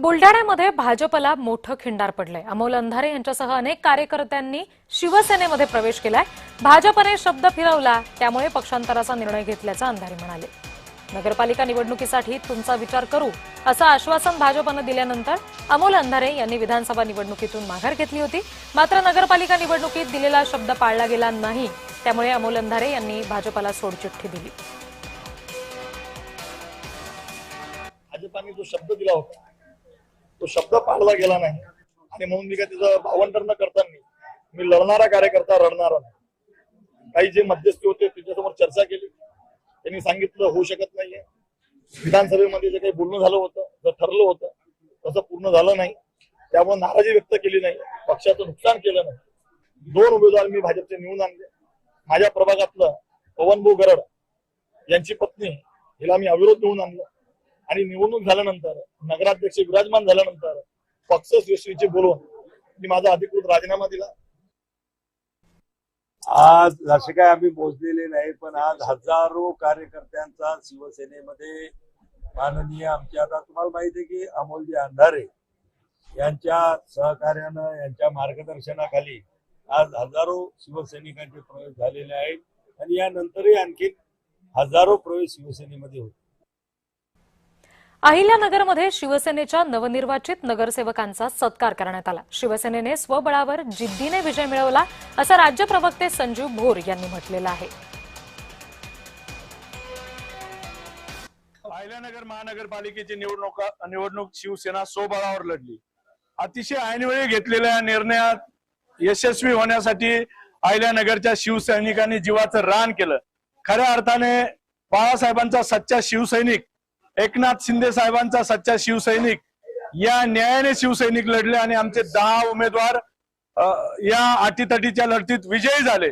बुलढाण्यामध्ये भाजपला मोठं खिंडार पडलंय। अमोल अंधारे यांच्यासह अनेक कार्यकर्त्यांनी शिवसेनेमध्ये प्रवेश केलाय। भाजपने शब्द फिरवला, त्यामुळे पक्षांतराचा निर्णय घेतल्याचं अंधारे म्हणाले। नगरपालिका निवडणुकीसाठी तुमचा विचार करू असं आश्वासन भाजपने दिल्यानंतर अमोल अंधारे यांनी विधानसभा निवडणुकीतून माघार घेतली होती। मात्र नगरपालिका निवडणुकीत दिलेला शब्द पाळला गेला नाही, त्यामुळे अमोल अंधारे यांनी भाजपला सोडचिठ्ठी दिली। भाजपाने जो शब्द दिला होता तो शब्द पाळला गेला नाही आणि म्हणून मी काय त्याचं भावंतर न करताना मी लढणारा कार्यकर्ता रडणारा नाही। काही जे मध्यस्थी होते त्याच्यासमोर चर्चा केली, त्यांनी सांगितलं होऊ शकत नाहीये। विधानसभेमध्ये जे काही बोलणं झालं होतं, जर ठरलं होतं तसं पूर्ण झालं नाही, त्यामुळे नाराजी व्यक्त केली नाही, पक्षाचं नुकसान केलं नाही। 2 उमेदवार मी भाजपचे निवडून आणले। माझ्या प्रभागातलं पवनभाऊ गरड यांची पत्नी हिला मी अविरोध निवडून आणलं आणि निवडणूक झाल्यानंतर नगराध्यक्ष विराजमान झाल्यानंतर पक्षश्रेष्ठींची बोलवून मी माझा अधिकृत राजीनामा दिला। आज जसे काय आम्ही मोजलेले नाही, पण आज हजारो कार्यकर्त्यांचा शिवसेनेमध्ये माननीय आमच्या, आता तुम्हाला माहिती आहे की अमोलजी अंधारे यांच्या सहकार्यानं, यांच्या मार्गदर्शनाखाली आज हजारो शिवसैनिकांचे प्रवेश झालेले आहेत आणि यानंतरही आणखी हजारो प्रवेश शिवसेनेमध्ये होते। अहिल्यानगरमध्ये शिवसेनेच्या नवनिर्वाचित नगरसेवकांचा सत्कार करण्यात आला। शिवसेनेने स्वबळावर जिद्दीने विजय मिळवला असं राज्य प्रवक्ते संजीव भोर यांनी म्हटलेलं आहे। अहिल्यानगर महानगरपालिकेची निवडणूक शिवसेना स्वबळावर लढली। अतिशय ऐनवेळी घेतलेल्या निर्णयात यशस्वी होण्यासाठी अहिल्यानगरच्या शिवसैनिकांनी जीवाचं रान केलं। खऱ्या अर्थाने बाळासाहेबांचा सच्चा शिवसैनिक, एकनाथ शिंदे साहेबांचा सच्चा शिवसैनिक, या न्यायाने शिवसैनिक लढले आणि आमचे 10 उमेदवार या अटीतटीच्या लढतीत विजयी झाले।